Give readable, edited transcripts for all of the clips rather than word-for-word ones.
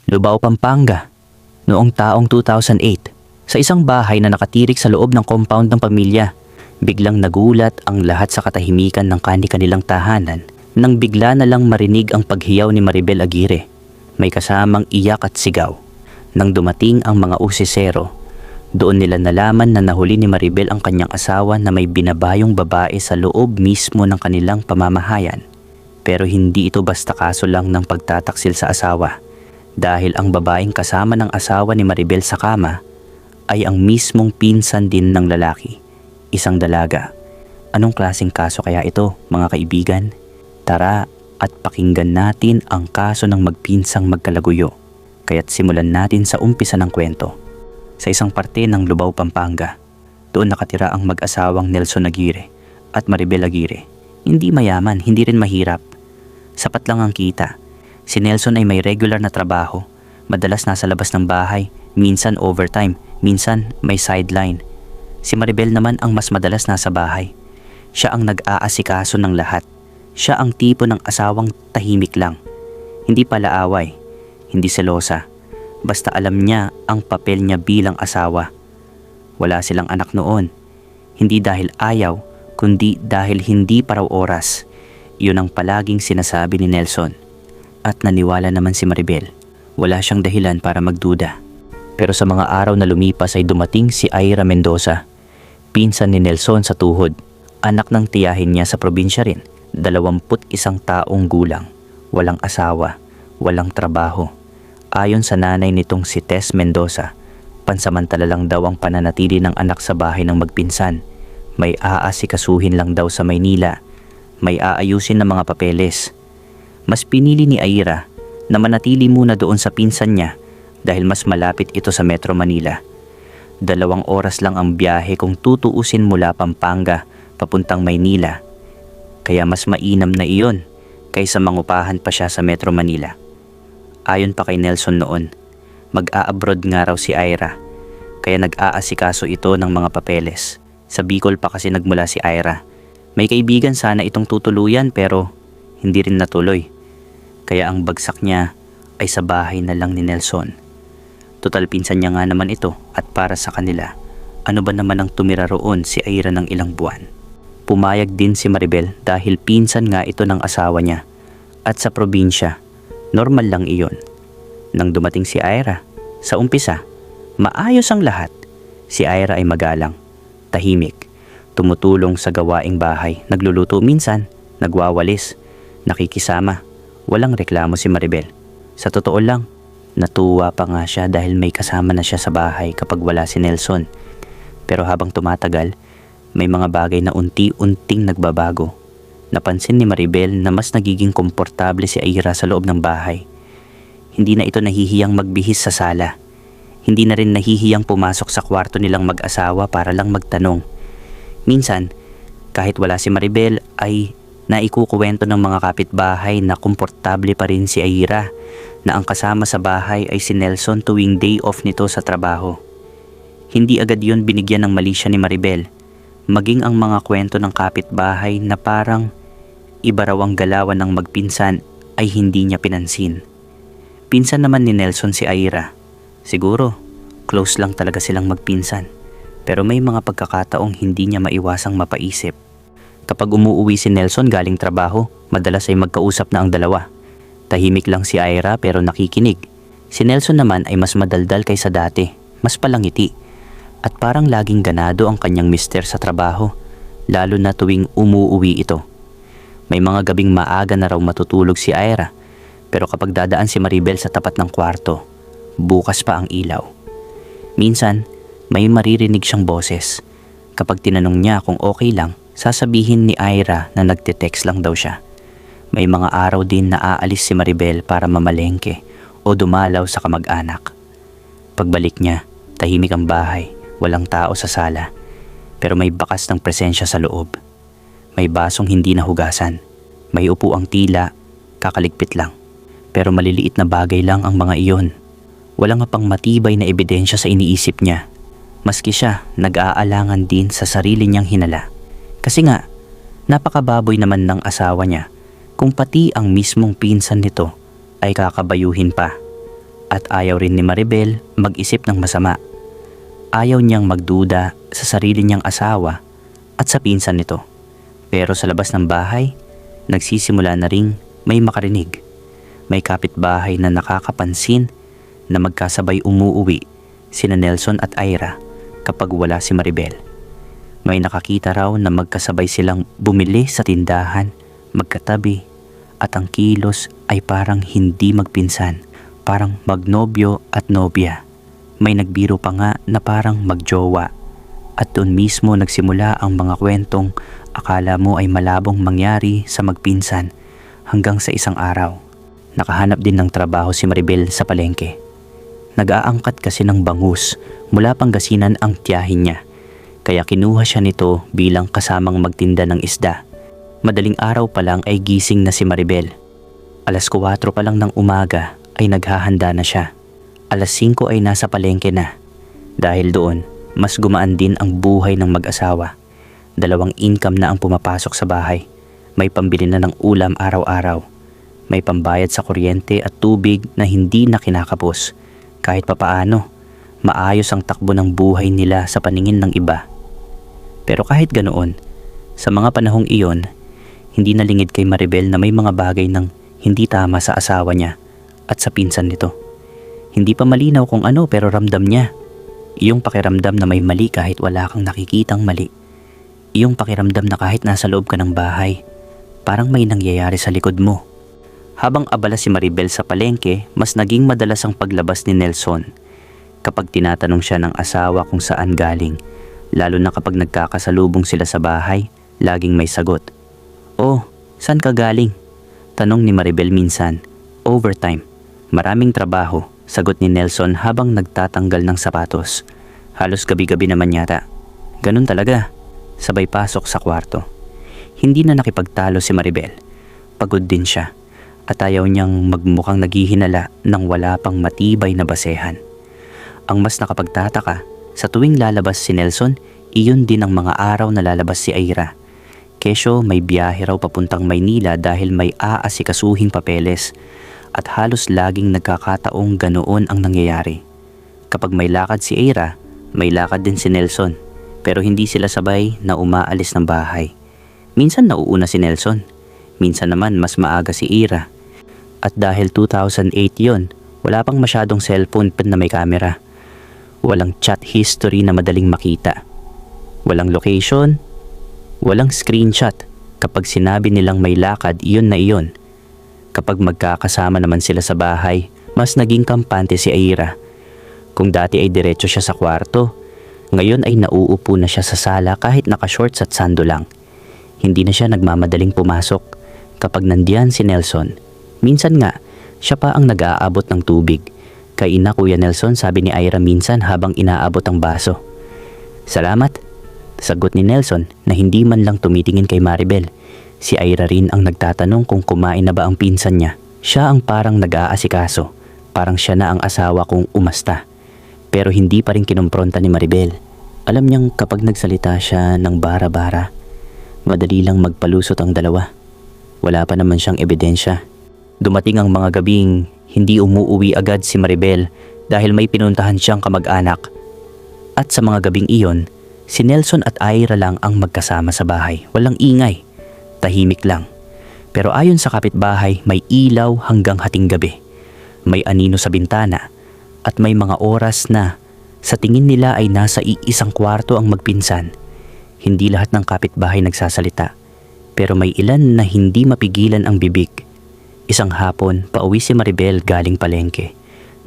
Lubao, Pampanga, noong taong 2008, sa isang bahay na nakatirik sa loob ng compound ng pamilya. Biglang nagulat ang lahat sa katahimikan ng kani-kanilang tahanan nang bigla na lang marinig ang paghiyaw ni Maribel Aguirre. May kasamang iyak at sigaw. Nang dumating ang mga usisero, doon nila nalaman na nahuli ni Maribel ang kanyang asawa na may binabayong babae sa loob mismo ng kanilang pamamahayan. Pero hindi ito basta kaso lang ng pagtataksil sa asawa, dahil ang babaeng kasama ng asawa ni Maribel sa kama ay ang mismong pinsan din ng lalaki, isang dalaga. Anong klaseng kaso kaya ito, mga kaibigan? Tara at pakinggan natin ang kaso ng magpinsang magkalaguyo. Kaya't simulan natin sa umpisa ng kwento. Sa isang parte ng Lubao, Pampanga, doon nakatira ang mag-asawang Nelson Aguirre at Maribel Aguirre. Hindi mayaman, hindi rin mahirap. Sapat lang ang kita. Si Nelson ay may regular na trabaho. Madalas nasa labas ng bahay, minsan overtime, minsan may sideline. Si Maribel naman ang mas madalas nasa bahay. Siya ang nag-aasikaso ng lahat. Siya ang tipo ng asawang tahimik lang. Hindi pala away, hindi selosa. Basta alam niya ang papel niya bilang asawa. Wala silang anak noon. Hindi dahil ayaw, kundi dahil hindi pa raw oras. Yun ang palaging sinasabi ni Nelson. At naniwala naman si Maribel. Wala siyang dahilan para magduda. Pero sa mga araw na lumipas ay dumating si Ira Mendoza, pinsan ni Nelson sa tuhod. Anak ng tiyahin niya sa probinsya rin. 21 taong gulang. Walang asawa, walang trabaho. Ayon sa nanay nitong si Tess Mendoza, pansamantala lang daw ang pananatili ng anak sa bahay ng magpinsan. May aasikasuhin lang daw sa Maynila. May aayusin na mga papeles. Mas pinili ni Aira na manatili muna doon sa pinsan niya dahil mas malapit ito sa Metro Manila. 2 oras lang ang biyahe kung tutuusin mula Pampanga papuntang Maynila. Kaya mas mainam na iyon kaysa mangupahan pa siya sa Metro Manila. Ayon pa kay Nelson noon, mag-a-abroad nga raw si Ira, kaya nag-aasikaso ito ng mga papeles. Sa Bicol pa kasi nagmula si Ira. May kaibigan sana itong tutuluyan pero hindi rin natuloy. Kaya ang bagsak niya ay sa bahay na lang ni Nelson. Total pinsan niya nga naman ito at para sa kanila, ano ba naman ang tumira roon si Ira ng ilang buwan? Pumayag din si Maribel dahil pinsan nga ito ng asawa niya. At sa probinsya, normal lang iyon. Nang dumating si Ira, sa umpisa, maayos ang lahat. Si Ira ay magalang, tahimik, tumutulong sa gawaing bahay, nagluluto minsan, nagwawalis, nakikisama. Walang reklamo si Maribel. Sa totoo lang, natuwa pa nga siya dahil may kasama na siya sa bahay kapag wala si Nelson. Pero habang tumatagal, may mga bagay na unti-unting nagbabago. Napansin ni Maribel na mas nagiging komportable si Ira sa loob ng bahay. Hindi na ito nahihiyang magbihis sa sala. Hindi na rin nahihiyang pumasok sa kwarto nilang mag-asawa para lang magtanong. Minsan, kahit wala si Maribel ay naikukuwento ng mga kapitbahay na komportable pa rin si Ira, na ang kasama sa bahay ay si Nelson tuwing day off nito sa trabaho. Hindi agad yun binigyan ng mali siya ni Maribel. Maging ang mga kwento ng kapitbahay na parang iba raw ang galawan ng magpinsan ay hindi niya pinansin. Pinsan naman ni Nelson si Ira. Siguro, close lang talaga silang magpinsan. Pero may mga pagkakataong hindi niya maiwasang mapaisip. Kapag umuuwi si Nelson galing trabaho, madalas ay magkausap na ang dalawa. Tahimik lang si Ira pero nakikinig. Si Nelson naman ay mas madaldal kaysa dati, mas palangiti. At parang laging ganado ang kanyang mister sa trabaho, lalo na tuwing umuuwi ito. May mga gabing maaga na raw matutulog si Ira, pero kapag dadaan si Maribel sa tapat ng kwarto, bukas pa ang ilaw. Minsan, may maririnig siyang boses. Kapag tinanong niya kung okay lang, sasabihin ni Ira na nagte-text lang daw siya. May mga araw din na aalis si Maribel para mamalengke o dumalaw sa kamag-anak. Pagbalik niya, tahimik ang bahay. Walang tao sa sala, pero may bakas ng presensya sa loob. May basong hindi nahugasan. May upuang tila, kakaligpit lang. Pero maliliit na bagay lang ang mga iyon. Wala nga pang matibay na ebidensya sa iniisip niya. Maski siya, nag-aalangan din sa sarili niyang hinala. Kasi nga, napakababoy naman ng asawa niya kung pati ang mismong pinsan nito ay kakabayuhin pa. At ayaw rin ni Maribel mag-isip ng masama. Ayaw niyang magduda sa sarili niyang asawa at sa pinsan nito. Pero sa labas ng bahay, nagsisimula na ring may makarinig. May kapitbahay na nakakapansin na magkasabay umuuwi sina Nelson at Ira kapag wala si Maribel. May nakakita raw na magkasabay silang bumili sa tindahan, magkatabi, at ang kilos ay parang hindi magpinsan, parang magnobyo at nobya. May nagbiro pa nga na parang magjowa. At doon mismo nagsimula ang mga kwentong akala mo ay malabong mangyari sa magpinsan hanggang sa isang araw. Nakahanap din ng trabaho si Maribel sa palengke. Nag-aangkat kasi ng bangus mula Pangasinan ang tiyahin niya. Kaya kinuha siya nito bilang kasamang magtinda ng isda. Madaling araw pa lang ay gising na si Maribel. 4:00 pa lang ng umaga ay naghahanda na siya. 5:00 ay nasa palengke na. Dahil doon, mas gumaan din ang buhay ng mag-asawa. 2 income na ang pumapasok sa bahay. May pambili na ng ulam araw-araw. May pambayad sa kuryente at tubig na hindi na kinakapos. Kahit papaano, maayos ang takbo ng buhay nila sa paningin ng iba. Pero kahit ganoon, sa mga panahong iyon, hindi nalingid kay Maribel na may mga bagay nang hindi tama sa asawa niya at sa pinsan nito. Hindi pa malinaw kung ano pero ramdam niya. Iyong pakiramdam na may mali kahit wala kang nakikitang mali. Iyong pakiramdam na kahit nasa loob ka ng bahay, parang may nangyayari sa likod mo. Habang abala si Maribel sa palengke, mas naging madalas ang paglabas ni Nelson. Kapag tinatanong siya ng asawa kung saan galing, lalo na kapag nagkakasalubong sila sa bahay, laging may sagot. "Oh, saan ka galing?" Tanong ni Maribel minsan. "Overtime. Maraming trabaho," sagot ni Nelson habang nagtatanggal ng sapatos. Halos gabi-gabi naman yata. Ganun talaga. Sabay pasok sa kwarto. Hindi na nakipagtalo si Maribel. Pagod din siya. At ayaw niyang magmukhang naghihinala nang wala pang matibay na basehan. Ang mas nakapagtataka, sa tuwing lalabas si Nelson, iyon din ang mga araw na lalabas si Ira. Kesyo may biyahe raw papuntang Maynila dahil may aasikasuhing papeles at halos laging nagkakataong ganoon ang nangyayari. Kapag may lakad si Ira, may lakad din si Nelson pero hindi sila sabay na umaalis ng bahay. Minsan nauuna si Nelson, minsan naman mas maaga si Ira. At dahil 2008 yon, wala pang masyadong cellphone na may camera. Walang chat history na madaling makita. Walang location, walang screenshot. Kapag sinabi nilang may lakad, iyon na iyon. Kapag magkakasama naman sila sa bahay, mas naging kampante si Ira. Kung dati ay diretso siya sa kwarto, ngayon ay nauupo na siya sa sala kahit naka-shorts at sando lang. Hindi na siya nagmamadaling pumasok kapag nandiyan si Nelson. Minsan nga, siya pa ang nag-aabot ng tubig. "Kain na, Kuya Nelson," sabi ni Ira minsan habang inaabot ang baso. "Salamat," sagot ni Nelson na hindi man lang tumitingin kay Maribel. Si Ira rin ang nagtatanong kung kumain na ba ang pinsan niya. Siya ang parang nag-aasikaso. Parang siya na ang asawa kung umasta. Pero hindi pa rin kinumpronta ni Maribel. Alam niyang kapag nagsalita siya ng bara-bara, madali lang magpalusot ang dalawa. Wala pa naman siyang ebidensya. Dumating ang mga gabing hindi umuuwi agad si Maribel dahil may pinuntahan siyang kamag-anak. At sa mga gabing iyon, si Nelson at Ira lang ang magkasama sa bahay. Walang ingay, tahimik lang. Pero ayon sa kapitbahay, may ilaw hanggang hating gabi. May anino sa bintana at may mga oras na sa tingin nila ay nasa iisang kwarto ang magpinsan. Hindi lahat ng kapitbahay nagsasalita, pero may ilan na hindi mapigilan ang bibig. Isang hapon, pauwi si Maribel galing palengke.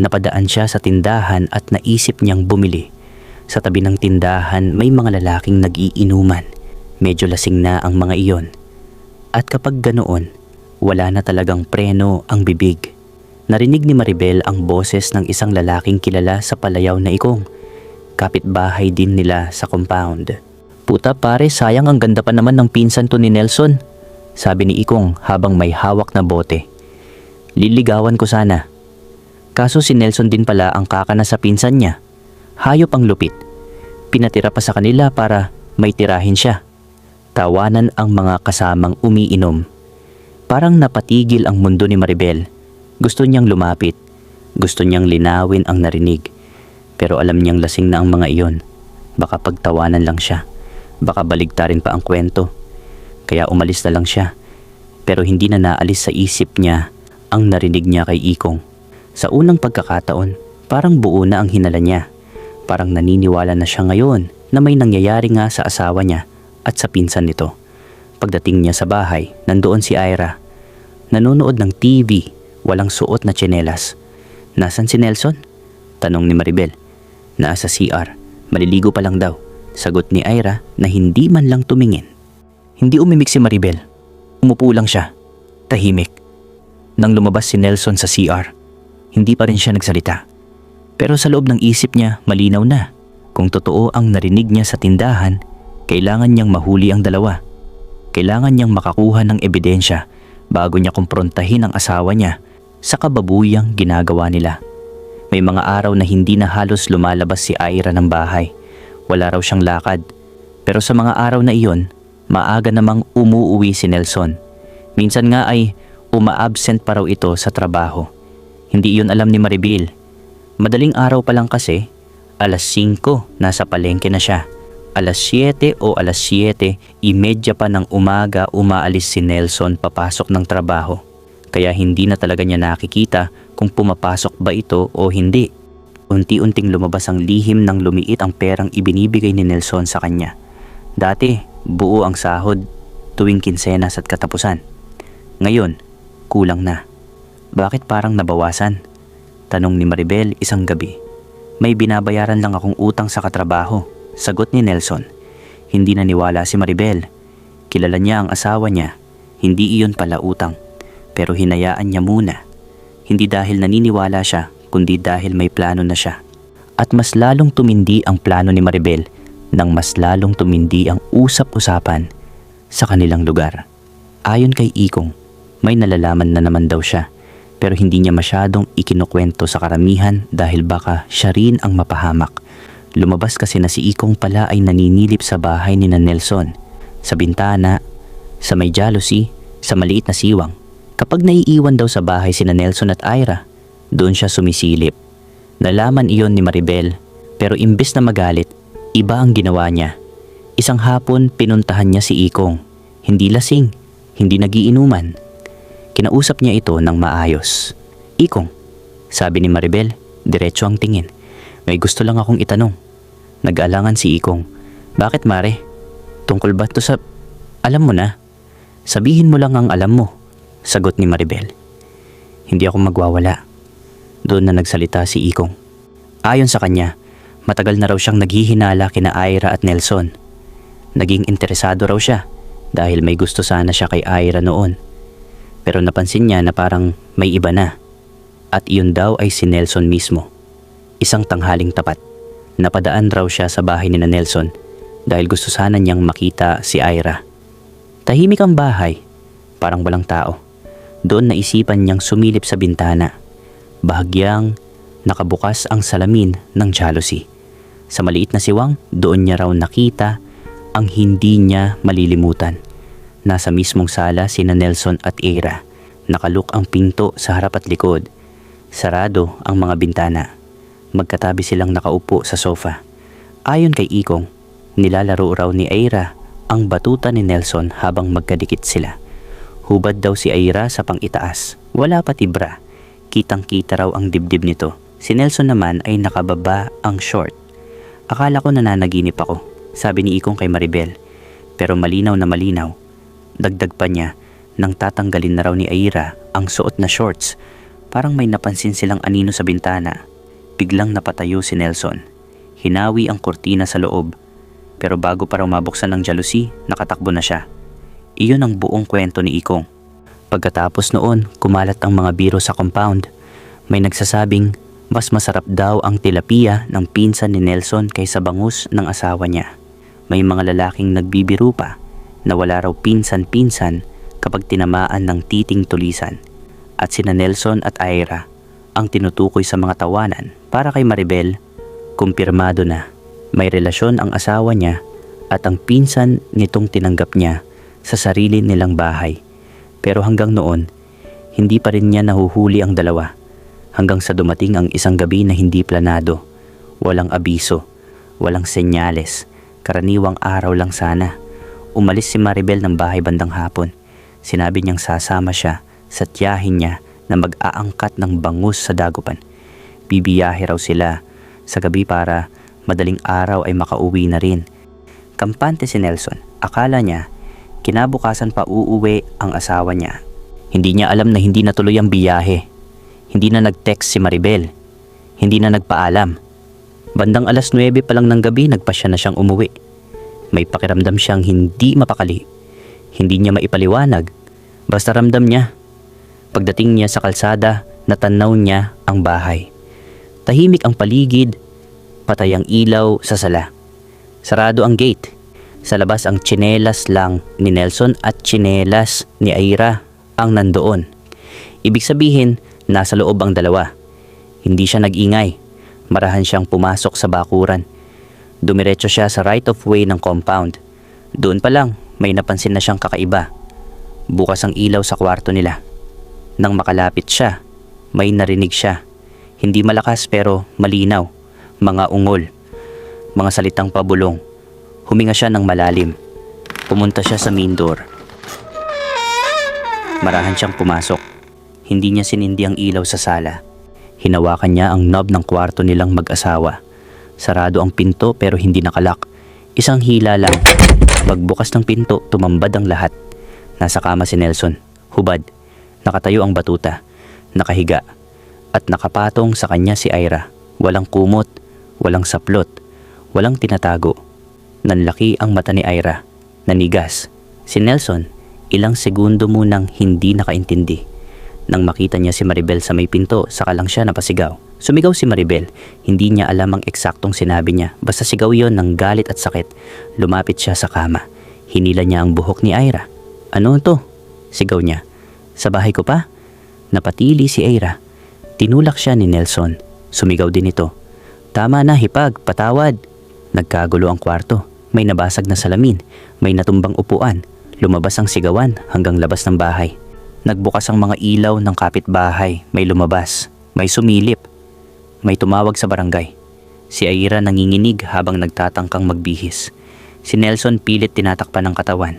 Napadaan siya sa tindahan at naisip niyang bumili. Sa tabi ng tindahan may mga lalaking nag-iinuman. Medyo lasing na ang mga iyon. At kapag ganoon, wala na talagang preno ang bibig. Narinig ni Maribel ang boses ng isang lalaking kilala sa palayaw na Ikong. Kapitbahay din nila sa compound. "Puta pare, sayang ang ganda pa naman ng pinsan to ni Nelson," sabi ni Ikong habang may hawak na bote. "Liligawan ko sana. Kaso si Nelson din pala ang kakana sa pinsan niya. Hayop ang lupit. Pinatira pa sa kanila para may tirahin siya." Tawanan ang mga kasamang umiinom. Parang napatigil ang mundo ni Maribel. Gusto niyang lumapit. Gusto niyang linawin ang narinig, pero alam niyang lasing na ang mga iyon. Baka pagtawanan lang siya, baka baligtarin pa ang kwento. Kaya umalis na lang siya, pero hindi na naalis sa isip niya ang narinig niya kay Ikong. Sa unang pagkakataon, parang buo na ang hinala niya. Parang naniniwala na siya ngayon na may nangyayari nga sa asawa niya at sa pinsan nito. Pagdating niya sa bahay, nandoon si Ira. Nanonood ng TV, walang suot na tsinelas. Nasaan si Nelson? Tanong ni Maribel. Nasa CR, maliligo pa lang daw. Sagot ni Ira na hindi man lang tumingin. Hindi umimik si Maribel. Umupo lang siya, tahimik. Nang lumabas si Nelson sa CR, hindi pa rin siya nagsalita. Pero sa loob ng isip niya, malinaw na. Kung totoo ang narinig niya sa tindahan, kailangan niyang mahuli ang dalawa. Kailangan niyang makakuha ng ebidensya bago niya kumprontahin ang asawa niya sa kababuyang ginagawa nila. May mga araw na hindi na halos lumalabas si Ira ng bahay. Wala raw siyang lakad. Pero sa mga araw na iyon, maaga namang umuuwi si Nelson. Minsan nga ay uma-absent pa raw ito sa trabaho. Hindi iyon alam ni Maribel. Madaling araw pa lang kasi, alas 5 nasa palengke na siya. Alas 7 o alas 7:30 pa ng umaga umaalis si Nelson papasok ng trabaho. Kaya hindi na talaga niya nakikita kung pumapasok ba ito o hindi. Unti-unting lumabas ang lihim ng lumiit ang perang ibinibigay ni Nelson sa kanya. Dati, buo ang sahod tuwing kinsenas at katapusan. Ngayon, kulang na. Bakit parang nabawasan? Tanong ni Maribel isang gabi. May binabayaran lang akong utang sa katrabaho, sagot ni Nelson. Hindi naniwala si Maribel. Kilala niya ang asawa niya. Hindi iyon pala utang. Pero hinayaan niya muna. Hindi dahil naniniwala siya, kundi dahil may plano na siya. At mas lalong tumindi ang plano ni Maribel nang mas lalong tumindi ang usap-usapan sa kanilang lugar. Ayon kay Ikong, may nalalaman na naman daw siya, pero hindi niya masyadong ikinukwento sa karamihan dahil baka siya rin ang mapahamak. Lumabas kasi na si Ikong pala ay naninilip sa bahay ni Nelson, sa bintana, sa may jealousy, sa maliit na siwang. Kapag naiiwan daw sa bahay sina Nelson at Ira, doon siya sumisilip. Nalaman iyon ni Maribel, pero imbes na magalit, iba ang ginawa niya. Isang hapon pinuntahan niya si Ikong. Hindi lasing, hindi nagiinuman. Kinausap niya ito ng maayos. Ikong, sabi ni Maribel, diretso ang tingin. May gusto lang akong itanong. Nag-aalangan si Ikong. Bakit Mare? Tungkol ba ito sa... Alam mo na. Sabihin mo lang ang alam mo. Sagot ni Maribel. Hindi ako magwawala. Doon na nagsalita si Ikong. Ayon sa kanya, matagal na raw siyang naghihinala kina Ira at Nelson. Naging interesado raw siya dahil may gusto sana siya kay Ira noon. Pero napansin niya na parang may iba na. At iyon daw ay si Nelson mismo. Isang tanghaling tapat. Napadaan raw siya sa bahay ni Nelson dahil gusto sana niyang makita si Ira. Tahimik ang bahay, parang walang tao. Doon naisipan niyang sumilip sa bintana. Bahagyang nakabukas ang salamin ng jealousy. Sa maliit na siwang, doon niya raw nakita ang hindi niya malilimutan. Nasa mismong sala sina Nelson at Ira. Nakaluk ang pinto sa harap at likod. Sarado ang mga bintana. Magkatabi silang nakaupo sa sofa. Ayon kay Ikong, nilalaro raw ni Ira ang batuta ni Nelson habang magkadikit sila. Hubad daw si Ira sa pang-itaas. Wala pati bra. Kitang-kita raw ang dibdib nito. Si Nelson naman ay nakababa ang short. Akala ko nananaginip ako, sabi ni Ikong kay Maribel. Pero malinaw na malinaw. Dagdag pa niya, nang tatanggalin na raw ni Ira ang suot na shorts, parang may napansin silang anino sa bintana. Biglang napatayo si Nelson. Hinawi ang kurtina sa loob. Pero bago pa raw mabuksan ng jealousy, nakatakbo na siya. Iyon ang buong kwento ni Ikong. Pagkatapos noon, kumalat ang mga biro sa compound. May nagsasabing mas masarap daw ang tilapia ng pinsan ni Nelson kaysa bangus ng asawa niya. May mga lalaking nagbibiro pa na wala raw pinsan-pinsan kapag tinamaan ng titing tulisan. At sina Nelson at Ira ang tinutukoy sa mga tawanan. Para kay Maribel, kumpirmado na may relasyon ang asawa niya at ang pinsan nitong tinanggap niya sa sarili nilang bahay. Pero hanggang noon, hindi pa rin niya nahuhuli ang dalawa. hanggang sa dumating ang isang gabi na hindi planado. Walang abiso, walang senyales, karaniwang araw lang sana. Umalis si Maribel ng bahay bandang hapon. Sinabi niyang sasama siya sa tiyahin niya na mag-aangkat ng bangus sa Dagupan. Bibiyahe raw sila sa gabi para madaling araw ay makauwi na rin. Kampante si Nelson. Akala niya kinabukasan pa uuwi ang asawa niya. Hindi niya alam na hindi natuloy ang biyahe. Hindi na nag-text si Maribel. Hindi na nagpaalam. Bandang alas 9 pa lang ng gabi nagpasya na siyang umuwi. May pakiramdam siyang hindi mapakali. Hindi niya maipaliwanag. Basta ramdam niya. Pagdating niya sa kalsada, natanaw niya ang bahay. Tahimik ang paligid, patay ang ilaw sa sala. Sarado ang gate. Sa labas ang tsinelas lang ni Nelson at tsinelas ni Aira ang nandoon. Ibig sabihin, nasa loob ang dalawa. Hindi siya nag-ingay. Marahan siyang pumasok sa bakuran. Dumiretso siya sa right of way ng compound. Doon pa lang, may napansin na siyang kakaiba. Bukas ang ilaw sa kwarto nila. Nang makalapit siya, may narinig siya. Hindi malakas pero malinaw. Mga ungol. Mga salitang pabulong. Huminga siya ng malalim. Pumunta siya sa main door. Marahan siyang pumasok. Hindi niya sinindi ang ilaw sa sala. Hinawakan niya ang knob ng kwarto nilang mag-asawa. Sarado ang pinto pero hindi nakalak. Isang hila lang. Pagbukas ng pinto, tumambad ang lahat. Nasa kama si Nelson. Hubad. Nakatayo ang batuta. Nakahiga. At nakapatong sa kanya si Aira. Walang kumot. Walang saplot. Walang tinatago. Nanlaki ang mata ni Aira. Nanigas. Si Nelson, ilang segundo munang hindi nakaintindi. Nang makita niya si Maribel sa may pinto, saka lang siya napasigaw. Sumigaw si Maribel. Hindi niya alam ang eksaktong sinabi niya. Basta sigaw yon ng galit at sakit. Lumapit siya sa kama. Hinila niya ang buhok ni Aira. Ano to? Sigaw niya. Sa bahay ko pa? Napatili si Aira. Tinulak siya ni Nelson. Sumigaw din ito. Tama na, hipag, patawad. Nagkagulo ang kwarto. May nabasag na salamin. May natumbang upuan. Lumabas ang sigawan hanggang labas ng bahay. Nagbukas ang mga ilaw ng kapitbahay. May lumabas. May sumilip. May tumawag sa barangay. Si Aira nanginginig habang nagtatangkang magbihis. Si Nelson pilit tinatakpan ng katawan.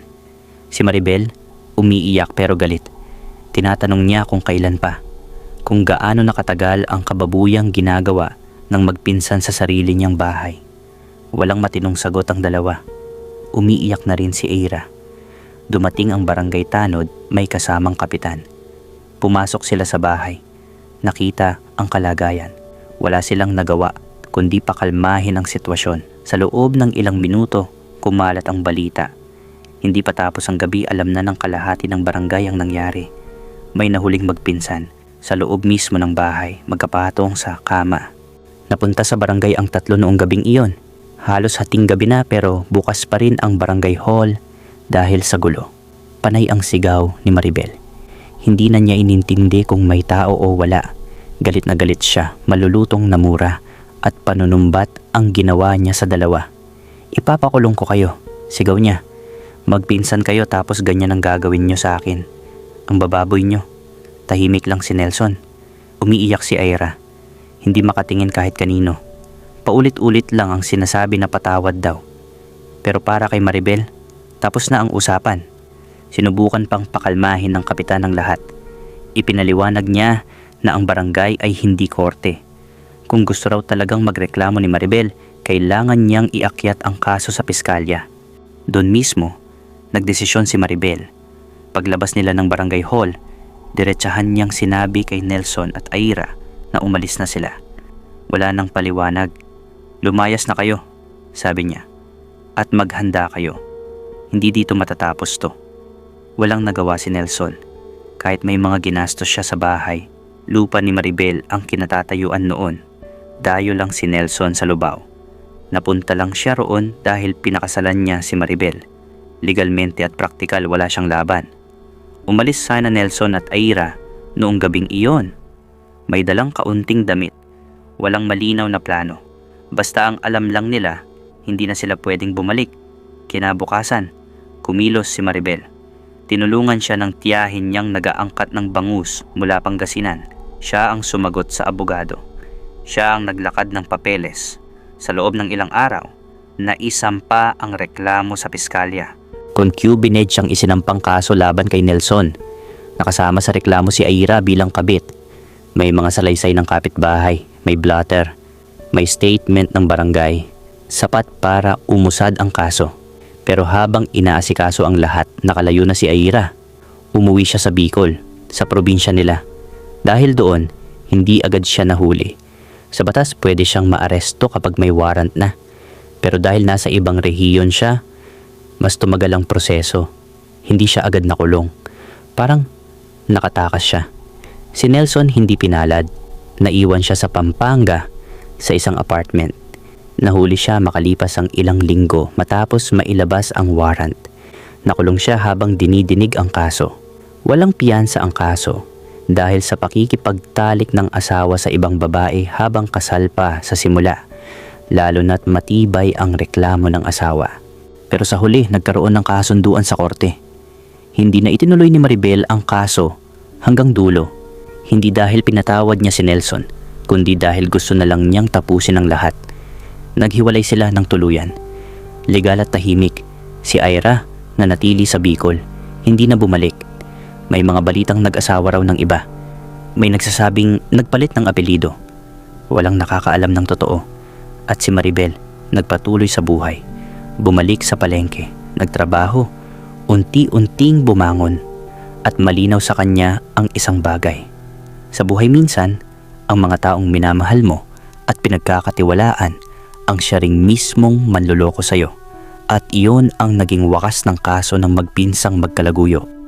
Si Maribel, umiiyak pero galit. Tinatanong niya kung kailan pa. Kung gaano nakatagal ang kababuyang ginagawa ng magpinsan sa sarili niyang bahay. Walang matinong sagot ang dalawa. Umiiyak na rin si Aira. Dumating ang barangay tanod, may kasamang kapitan. Pumasok sila sa bahay. Nakita ang kalagayan. Wala silang nagawa kundi pakalmahin ang sitwasyon. Sa loob ng ilang minuto, kumalat ang balita. Hindi pa tapos ang gabi, alam na ng kalahati ng barangay ang nangyari. May nahuling magpinsan sa loob mismo ng bahay, magkapatong sa kama. Napunta sa barangay ang tatlo noong gabing iyon. Halos hating gabi na pero bukas pa rin ang barangay hall dahil sa gulo. Panay ang sigaw ni Maribel. Hindi na niya inintindi kung may tao o wala. Galit na galit siya, malulutong na mura at panunumbat ang ginawa niya sa dalawa. Ipapakulong ko kayo, sigaw niya. Magpinsan kayo tapos ganyan ang gagawin niyo sa akin. Ang bababoy niyo. Tahimik lang si Nelson. Umiiyak si Aira. Hindi makatingin kahit kanino. Paulit-ulit lang ang sinasabi na patawad daw. Pero para kay Maribel, tapos na ang usapan. Sinubukan pang pakalmahin ng kapitan ng lahat. Ipinaliwanag niya na ang barangay ay hindi korte. Kung gusto raw talagang magreklamo ni Maribel, kailangan niyang iakyat ang kaso sa piskalya. Doon mismo, nagdesisyon si Maribel. Paglabas nila ng barangay hall, diretsahan niyang sinabi kay Nelson at Aira na umalis na sila. Wala nang paliwanag. Lumayas na kayo, sabi niya. At maghanda kayo. Hindi dito matatapos to. Walang nagawa si Nelson. Kahit may mga ginastos siya sa bahay, lupa ni Maribel ang kinatatayuan noon. Dayo lang si Nelson sa Lubao. Napunta lang siya roon dahil pinakasalan niya si Maribel. Legalmente at praktikal wala siyang laban. Umalis sana Nelson at Aira noong gabing iyon. May dalang kaunting damit. Walang malinaw na plano. Basta ang alam lang nila, hindi na sila pwedeng bumalik. Kinabukasan, kumilos si Maribel. Tinulungan siya ng tiyahin niyang nagaangkat ng bangus mula Pangasinan. Siya ang sumagot sa abogado. Siya ang naglakad ng papeles. Sa loob ng ilang araw, naisampa ang reklamo sa piskalya. Concubinage ang isinampang kaso laban kay Nelson. Nakasama sa reklamo si Aira bilang kabit. May mga salaysay ng kapitbahay, may blotter, may statement ng barangay. Sapat para umusad ang kaso. Pero habang inaasikaso ang lahat, nakalayo na si Aira. Umuwi siya sa Bicol, sa probinsya nila. Dahil doon, hindi agad siya nahuli. Sa batas, pwede siyang maaresto kapag may warrant na. Pero dahil nasa ibang rehiyon siya, mas tumagal ang proseso. Hindi siya agad nakulong. Parang nakatakas siya. Si Nelson hindi pinalad. Naiwan siya sa Pampanga sa isang apartment. Nahuli siya makalipas ang ilang linggo matapos mailabas ang warrant. Nakulong siya habang dinidinig ang kaso. Walang piyansa ang kaso dahil sa pakikipagtalik ng asawa sa ibang babae habang kasal pa sa simula, lalo na't matibay ang reklamo ng asawa. Pero sa huli, nagkaroon ng kasunduan sa korte. Hindi na itinuloy ni Maribel ang kaso hanggang dulo. Hindi dahil pinatawad niya si Nelson, kundi dahil gusto na lang niyang tapusin ang lahat. Naghiwalay sila ng tuluyan. Legal at tahimik, si Aira na natili sa Bicol, hindi na bumalik. May mga balitang nag-asawa raw ng iba. May nagsasabing nagpalit ng apelido. Walang nakakaalam ng totoo. At si Maribel nagpatuloy sa buhay. Bumalik sa palengke, nagtrabaho, unti-unting bumangon. At malinaw sa kanya ang isang bagay. Sa buhay minsan, ang mga taong minamahal mo at pinagkakatiwalaan ang siya ring mismong manloloko sa'yo. At iyon ang naging wakas ng kaso ng magpinsang magkalaguyo.